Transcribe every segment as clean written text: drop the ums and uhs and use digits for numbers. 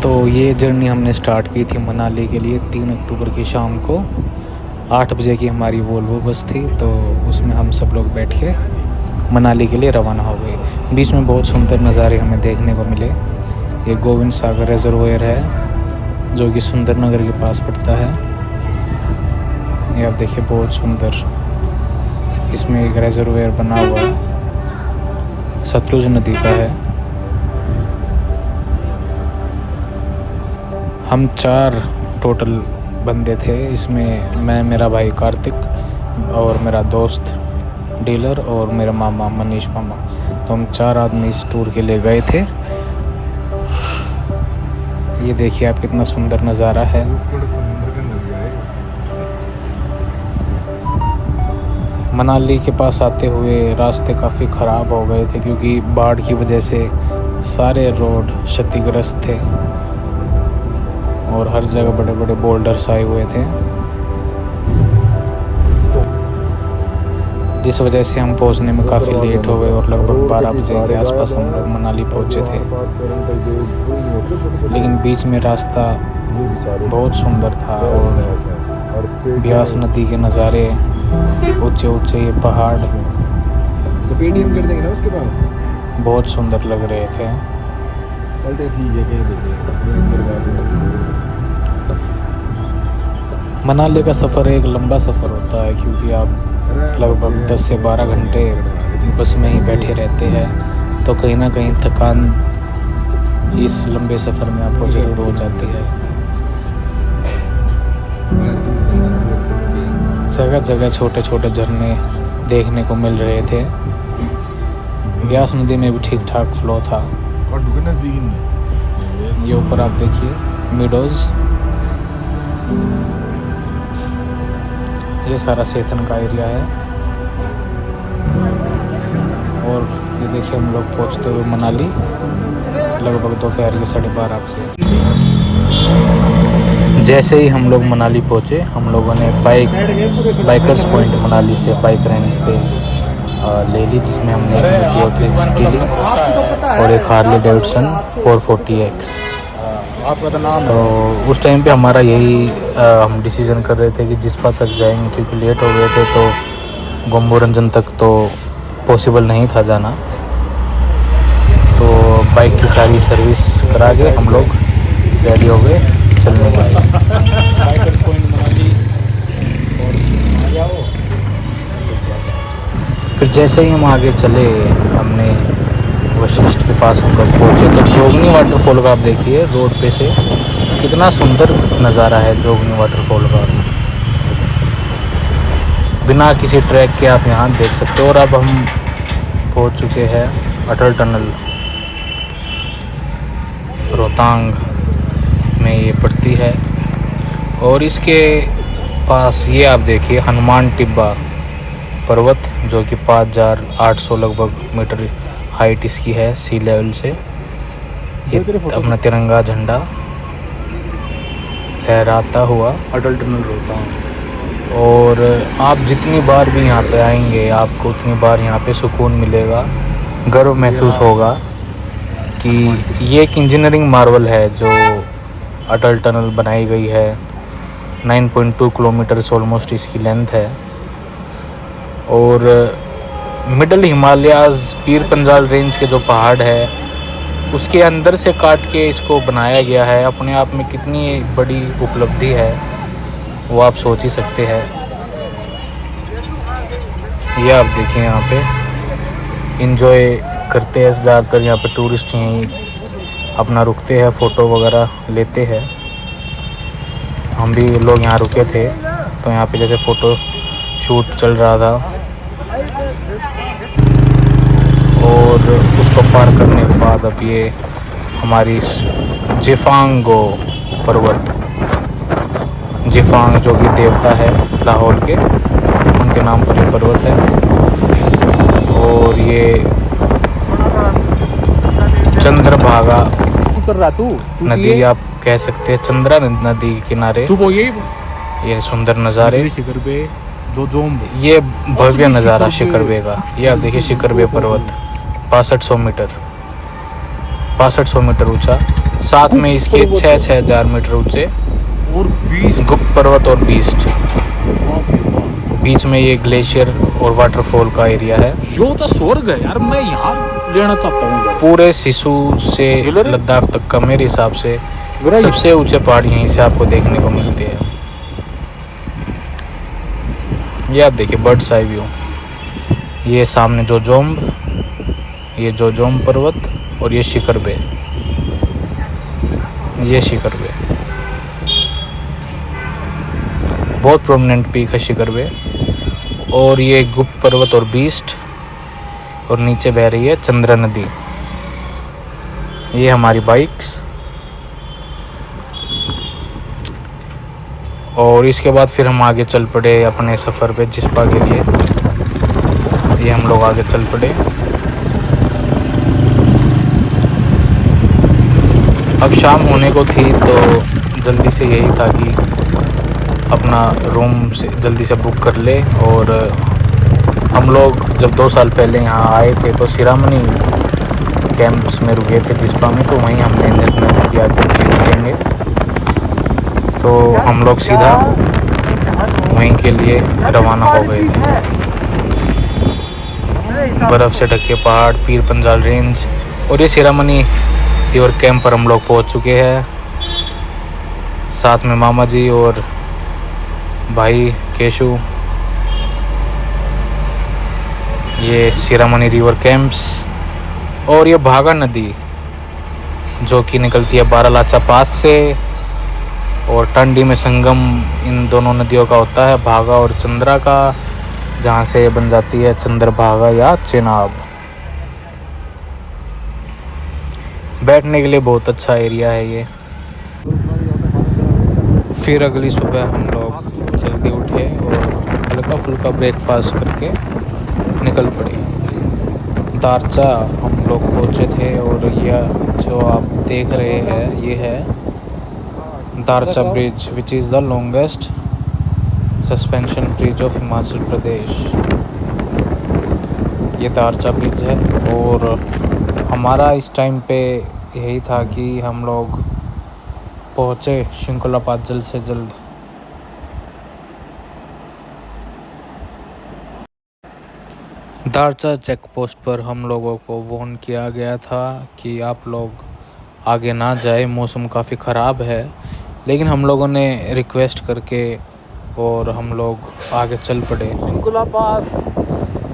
तो ये जर्नी हमने स्टार्ट की थी मनाली के लिए 3 अक्टूबर की शाम को। 8 बजे की हमारी वोल्वो बस थी, तो उसमें हम सब लोग बैठ के मनाली के लिए रवाना हो गए। बीच में बहुत सुंदर नज़ारे हमें देखने को मिले। ये गोविंद सागर रिजर्वायर है जो कि सुंदर नगर के पास पड़ता है। ये आप देखिए बहुत सुंदर, इसमें एक रिजर्वायर बना हुआ है, सतलुज नदी का है। हम 4 टोटल बंदे थे, इसमें मैं, मेरा भाई कार्तिक और मेरा दोस्त डीलर और मेरा मामा मनीष मामा। तो हम 4 आदमी इस टूर के लिए गए थे। ये देखिए आप कितना सुंदर नज़ारा है। मनाली के पास आते हुए रास्ते काफ़ी ख़राब हो गए थे क्योंकि बाढ़ की वजह से सारे रोड क्षतिग्रस्त थे और हर जगह बड़े बड़े बोल्डर्स आए हुए थे, जिस वजह से हम पहुंचने में काफ़ी लेट हो गए और लगभग 12 बजे के आसपास हम लोग मनाली पहुंचे थे। लेकिन बीच में रास्ता बहुत सुंदर था और ब्यास नदी के नज़ारे, ऊंचे ऊंचे ये पहाड़ तो पेटीएम कर देंगे ना उसके पास, बहुत सुंदर लग रहे थे। चलते ठीक है, कह देंगे। मनाली का सफ़र एक लंबा सफ़र होता है क्योंकि आप लगभग 10 से 12 घंटे बस में ही बैठे रहते हैं, तो कहीं ना कहीं थकान इस लंबे सफ़र में आपको ज़रूर हो जाती है। जगह जगह छोटे छोटे झरने देखने को मिल रहे थे। ब्यास नदी में भी ठीक ठाक फ्लो था। ये ऊपर आप देखिए मीडोज़, ये सारा सेथन का एरिया है। और ये देखिए हम लोग पहुंचते हुए मनाली लगभग दोपहर के 12:30 बजे। जैसे ही हम लोग मनाली पहुंचे, हम लोगों ने बाइकर्स पॉइंट मनाली से बाइक रेंट पे ले ली, जिसमें हमने एक 350 ली और एक हार्ले डेविडसन 440X। तो उस टाइम पे हमारा यही हम डिसीज़न कर रहे थे कि जिस्पा तक जाएंगे क्योंकि लेट हो गए थे, तो गोम्बोरंजन तक तो पॉसिबल नहीं था जाना। तो बाइक की सारी सर्विस करा के हम लोग रेडी हो गए चलने के लिए। बाइकर्स पॉइंट मनाली और फिर जैसे ही हम आगे चले, हमने वशिष्ठ के पास हम लोग पहुँचे तो जोगनी वाटरफॉल का आप देखिए रोड पे से कितना सुंदर नज़ारा है जोगनी वाटरफॉल का। बिना किसी ट्रैक के आप यहाँ देख सकते हो। और अब हम पहुँच चुके हैं अटल टनल, रोहतांग में ये पड़ती है। और इसके पास ये आप देखिए हनुमान टिब्बा पर्वत, जो कि 5800 लगभग मीटर हाइट इसकी है सी लेवल से। ये अपना तिरंगा झंडा लहराता हुआ अटल टनल रोहतांग। और आप जितनी बार भी यहाँ पे आएंगे आपको उतनी बार यहाँ पे सुकून मिलेगा, गर्व महसूस होगा कि ये एक इंजीनियरिंग मार्वल है जो अटल टनल बनाई गई है। 9.2 किलोमीटर ऑलमोस्ट इसकी लेंथ है। और middle Himalayas Pir Panjal range के जो पहाड़ है उसके अंदर से काट के इसको बनाया गया है। अपने आप में कितनी बड़ी उपलब्धि है वो आप सोच ही सकते हैं। ये आप देखिए यहाँ पे एंजॉय करते हैं ज़्यादातर, यहाँ पे टूरिस्ट यहीं अपना रुकते हैं, फ़ोटो वगैरह लेते हैं। हम भी लोग यहाँ रुके थे तो यहाँ पे जैसे फ़ोटो शूट चल रहा था। और उसको पार करने के बाद अब ये हमारी जिफांगो पर्वत, जिफांग जो कि देवता है लाहौर के, उनके नाम पर ये पर्वत है। और ये चंद्रभागा नदी आप कह सकते हैं, चंद्रा नदी के किनारे ये सुंदर नज़ारे, ये भव्य नज़ारा शिखर बे का। ये आप देखिए शिखर बे पर्वत 6500 मीटर। 6500 मीटर ऊंचा, साथ में इसके 6,000 मीटर ऊंचे और 20 गुप्त पर्वत और बीस्ट। बीच में ये ग्लेशियर और वाटरफॉल का एरिया है। यो तो स्वर्ग है यार, मैं यहाँ लेना चाहता हूँ। पूरे सिसु से लद्दाख तक का मेरे हिसाब से सबसे ऊंचे पहाड़ यहीं से आपको देखने को मिलते हैं। ये आप देखिए बर्ड्स आई व्यू। ये सामने जोजोम, ये जोजोम पर्वत और ये शिखर बे, ये शिखर बे बहुत प्रोमिनेंट पीक है शिखर बे। और ये गुप्त पर्वत और बीस्ट, और नीचे बह रही है चंद्रा नदी। ये हमारी बाइक्स, और इसके बाद फिर हम आगे चल पड़े अपने सफ़र पे जिस्पा के लिए। ये हम लोग आगे चल पड़े। अब शाम होने को थी तो जल्दी से यही था कि अपना रूम से जल्दी से बुक कर ले। और हम लोग जब 2 साल पहले यहाँ आए थे तो सिरामनी कैंप्स में रुके थे जिस्पा में, तो वहीं हमने निर्णय किया कि रुकेंगे। तो हम लोग सीधा वहीं के लिए रवाना हो गए थे। बर्फ़ से ढके पहाड़, पीर पंजाल रेंज और ये सिरामनी रिवर कैंप पर हम लोग पहुँच चुके हैं। साथ में मामा जी और भाई केशु। ये सिरामनी रिवर कैंप्स और ये भागा नदी जो कि निकलती है बारालाचा पास से, और टंडी में संगम इन दोनों नदियों का होता है, भागा और चंद्रा का, जहाँ से बन जाती है चंद्रभागा या चेनाब। बैठने के लिए बहुत अच्छा एरिया है ये। फिर अगली सुबह हम लोग जल्दी उठे और हल्का फुल्का ब्रेकफास्ट करके निकल पड़े। दारचा हम लोग पहुँचे थे और यह जो आप देख रहे हैं ये है Darcha bridge, which is the longest suspension bridge of Himachal Pradesh. ये दारचा ब्रिज है। और हमारा इस टाइम पे यही था कि हम लोग पहुँचे शिंकुलापात जल्द से जल्द। दारचा चेक पोस्ट पर हम लोगों को वार्न किया गया था कि आप लोग आगे ना जाए, मौसम काफ़ी ख़राब है। लेकिन हम लोगों ने रिक्वेस्ट करके और हम लोग आगे चल पड़े शिंकुला पास।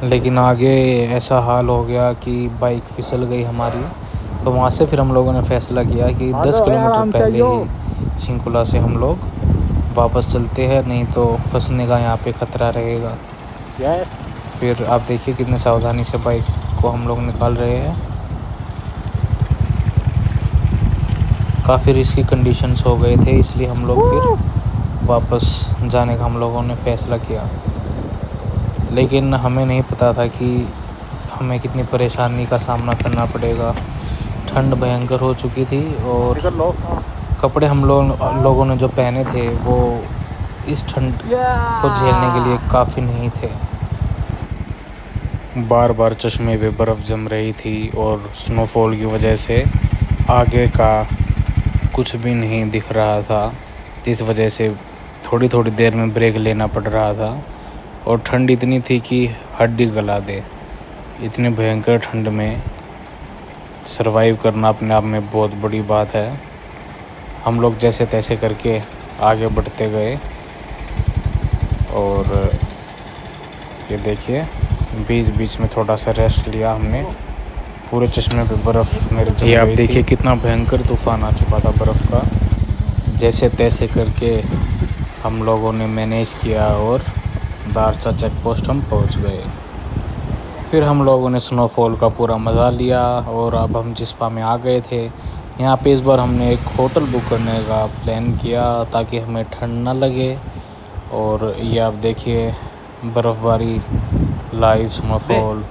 लेकिन आगे ऐसा हाल हो गया कि बाइक फिसल गई हमारी। तो वहाँ से फिर हम लोगों ने फ़ैसला किया कि 10 किलोमीटर पहले ही शिंकुला से हम लोग वापस चलते हैं, नहीं तो फंसने का यहाँ पे ख़तरा रहेगा। यस। फिर आप देखिए कितने सावधानी से बाइक को हम लोग निकाल रहे हैं। काफ़ी रिस्की कंडीशंस हो गए थे, इसलिए हम लोग फिर वापस जाने का हम लोगों ने फ़ैसला किया। लेकिन हमें नहीं पता था कि हमें कितनी परेशानी का सामना करना पड़ेगा। ठंड भयंकर हो चुकी थी और कपड़े हम लोगों ने जो पहने थे वो इस ठंड को झेलने के लिए काफ़ी नहीं थे। बार बार चश्मे पे बर्फ़ जम रही थी और स्नोफॉल की वजह से आगे का कुछ भी नहीं दिख रहा था, जिस वजह से थोड़ी थोड़ी देर में ब्रेक लेना पड़ रहा था। और ठंड इतनी थी कि हड्डी गला दे। इतनी भयंकर ठंड में सरवाइव करना अपने आप में बहुत बड़ी बात है। हम लोग जैसे तैसे करके आगे बढ़ते गए। और ये देखिए बीच बीच में थोड़ा सा रेस्ट लिया हमने। पूरे चश्मे पे बर्फ़ मेरे जम गई थी। ये आप देखिए कितना भयंकर तूफ़ान आ चुका था बर्फ़ का। जैसे तैसे करके हम लोगों ने मैनेज किया और दारचा चेक पोस्ट हम पहुंच गए। फिर हम लोगों ने स्नोफॉल का पूरा मज़ा लिया और अब हम जिस्पा में आ गए थे। यहाँ पे इस बार हमने एक होटल बुक करने का प्लान किया ताकि हमें ठंड ना लगे। और ये आप देखिए बर्फ़बारी, लाइव स्नोफॉल।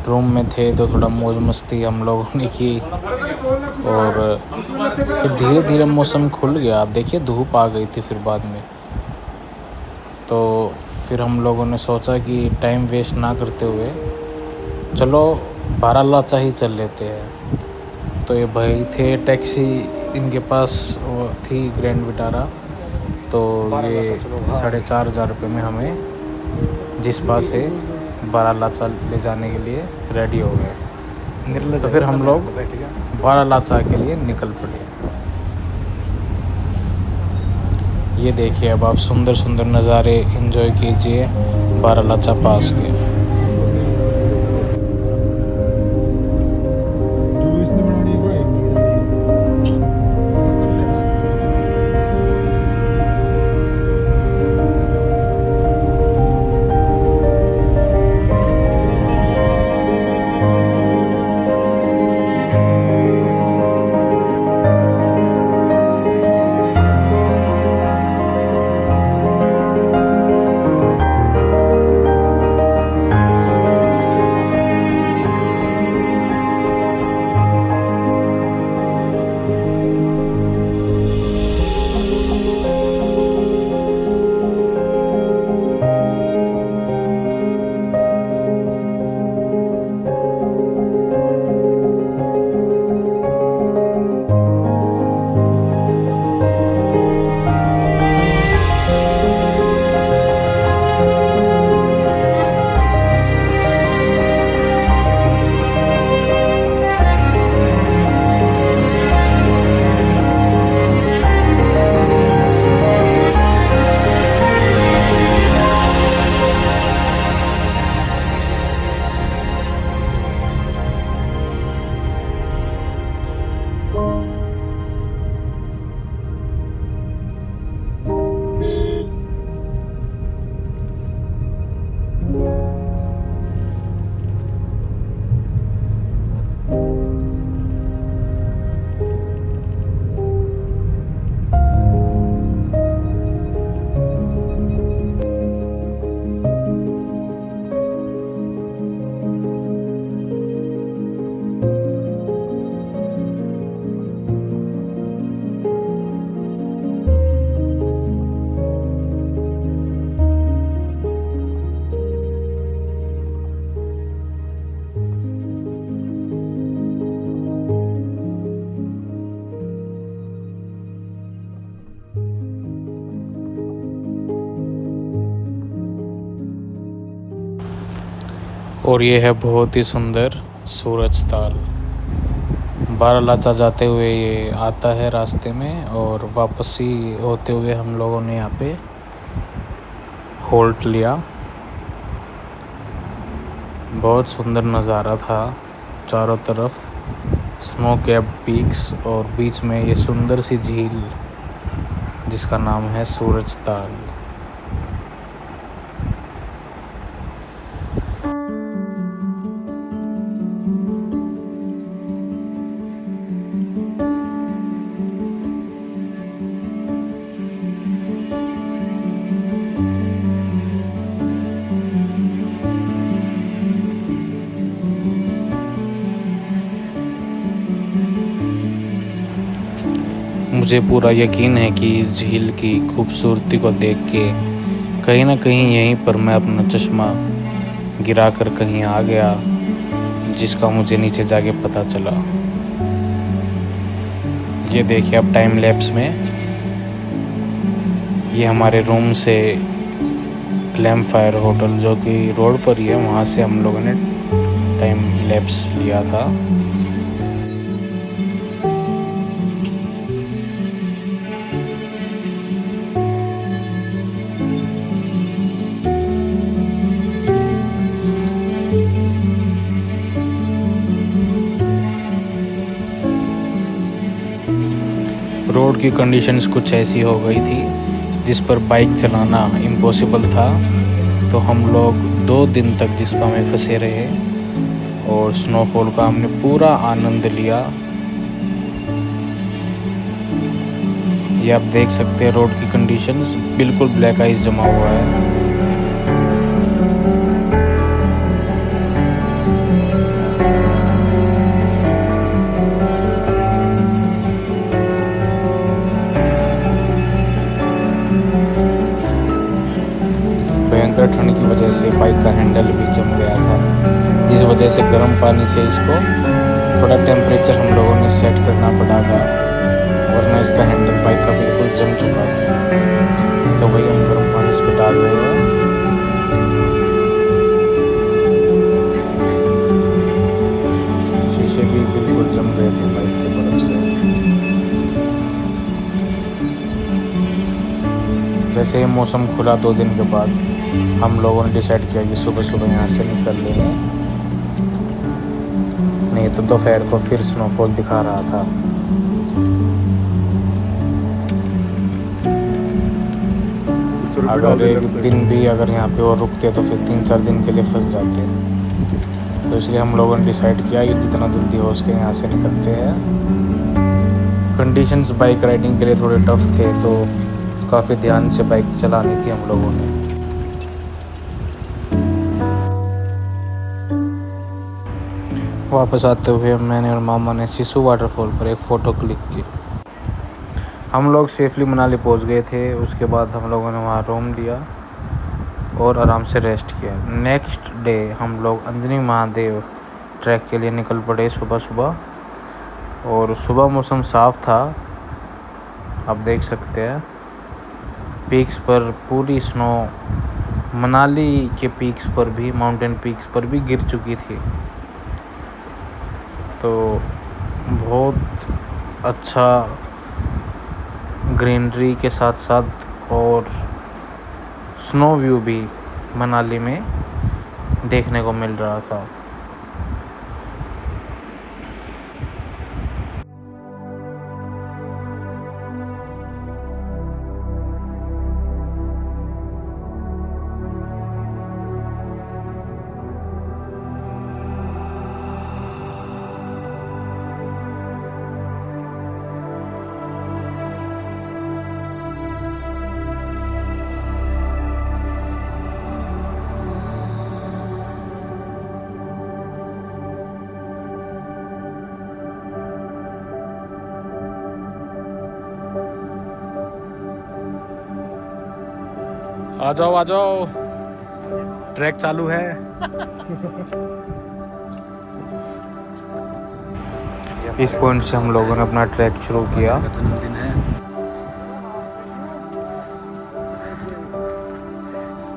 रूम में थे तो थोड़ा मौज मस्ती हम लोगों ने की। और फिर धीरे धीरे मौसम खुल गया। आप देखिए धूप आ गई थी फिर बाद में। तो फिर हम लोगों ने सोचा कि टाइम वेस्ट ना करते हुए चलो बारालाचा ही चल लेते हैं। तो ये भाई थे टैक्सी, इनके पास वो थी ग्रैंड विटारा, तो ये 4,500 रुपये में हमें जिस पास से बारालाचा ले जाने के लिए रेडी हो गए। तो फिर हम लोग बारालाचा के लिए निकल पड़े। ये देखिए, अब आप सुंदर सुंदर नज़ारे एंजॉय कीजिए बारालाचा पास के। और ये है बहुत ही सुंदर सूरज ताल। बारालाचा जाते हुए ये आता है रास्ते में, और वापसी होते हुए हम लोगों ने यहाँ पे होल्ट लिया। बहुत सुंदर नज़ारा था, चारों तरफ स्नो कैप्ड पीक्स और बीच में ये सुंदर सी झील जिसका नाम है सूरज ताल। मुझे पूरा यकीन है कि इस झील की खूबसूरती को देख के कहीं ना कहीं यहीं पर मैं अपना चश्मा गिरा कर कहीं आ गया, जिसका मुझे नीचे जाके पता चला। ये देखिए अब टाइम लैप्स में ये हमारे रूम से क्लैम्प फायर होटल जो कि रोड पर ही है, वहाँ से हम लोगों ने टाइम लैप्स लिया था। रोड की कंडीशंस कुछ ऐसी हो गई थी जिस पर बाइक चलाना इम्पॉसिबल था, तो हम लोग 2 दिन तक जिस्पा में फंसे रहे और स्नोफॉल का हमने पूरा आनंद लिया। ये आप देख सकते हैं रोड की कंडीशंस, बिल्कुल ब्लैक आइस जमा हुआ है। भयंकर ठंड की वजह से बाइक का हैंडल भी जम गया था, जिस वजह से गर्म पानी से इसको थोड़ा टेम्परेचर हम लोगों ने सेट करना पड़ा था, वरना इसका हैंडल बाइक का बिल्कुल जम चुका था। तो वही हम गर्म पानी इस पर डाल रहे हैं। शीशे भी बिल्कुल जम गए थे बाइक की बर्फ से। जैसे ही मौसम खुला 2 दिन के बाद, हम लोगों ने डिसाइड किया कि सुबह सुबह यहाँ से निकल लेंगे, नहीं तो दोपहर को फिर स्नोफॉल दिखा रहा था। अगर एक दिन भी अगर यहाँ पे और रुकते तो फिर 3-4 दिन के लिए फंस जाते। तो इसलिए हम लोगों ने डिसाइड किया कि जितना जल्दी हो सके यहाँ से निकलते हैं। कंडीशंस बाइक राइडिंग के लिए थोड़े टफ थे, तो काफ़ी ध्यान से बाइक चलानी थी हम लोगों ने। वापस आते हुए मैंने और मामा ने सिसु वाटरफॉल पर एक फ़ोटो क्लिक की। हम लोग सेफली मनाली पहुंच गए थे। उसके बाद हम लोगों ने वहाँ रूम लिया और आराम से रेस्ट किया। नेक्स्ट डे हम लोग अंजनी महादेव ट्रैक के लिए निकल पड़े सुबह सुबह, और सुबह मौसम साफ़ था, आप देख सकते हैं। पीक्स पर पूरी स्नो, मनाली के पीक्स पर भी, माउंटेन पीक्स पर भी गिर चुकी थी। तो बहुत अच्छा ग्रीनरी के साथ साथ और स्नो व्यू भी मनाली में देखने को मिल रहा था। आ जाओ, ट्रैक चालू है। इस पॉइंट से हम लोगों ने अपना ट्रैक शुरू किया। जन्मदिन है,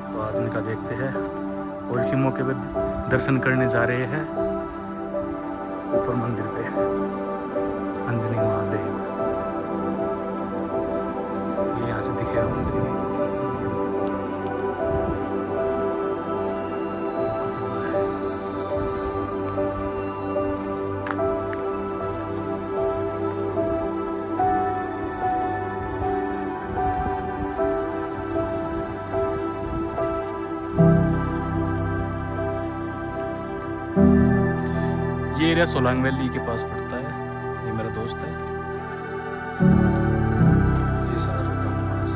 तो आज इनका देखते हैं। और इसी मौके पे दर्शन करने जा रहे हैं ऊपर मंदिर पे, अंजनी महादेव। ये यहाँ से दिखेगा मंदिर। ये एरिया सोलांग वैली के पास पड़ता है। ये मेरा दोस्त है। ये सारा रोहतांग पास।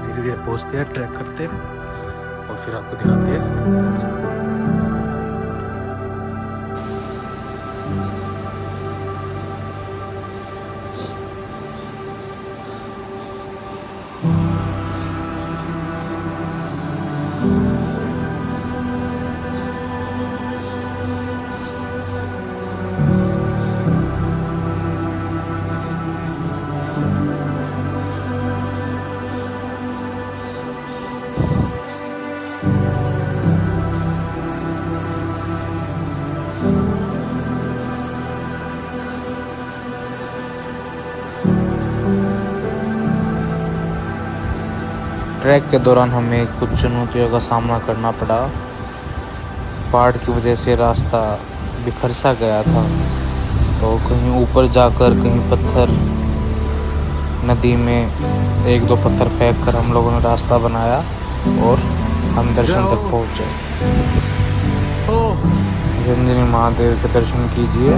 धीरे धीरे पहुंचते हैं, ट्रैक करते हैं और फिर आपको दिखाते हैं। ट्रैक के दौरान हमें कुछ चुनौतियों का सामना करना पड़ा। पहाड़ की वजह से रास्ता बिखर सा गया था, तो कहीं ऊपर जाकर कहीं पत्थर, नदी में 1-2 पत्थर फेंक कर हम लोगों ने रास्ता बनाया और हम दर्शन तक पहुँचे। अंजनी महादेव के दर्शन कीजिए।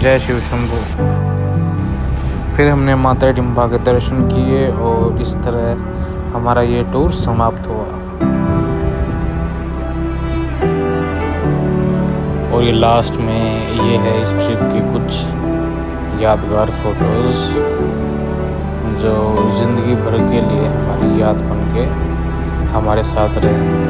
जय शिव शंभू। फिर हमने माता डिम्बा के दर्शन किए और इस तरह हमारा ये टूर समाप्त हुआ। और ये लास्ट में ये है इस ट्रिप की कुछ यादगार फ़ोटोज़ जो ज़िंदगी भर के लिए हमारी याद बन के हमारे साथ रहे।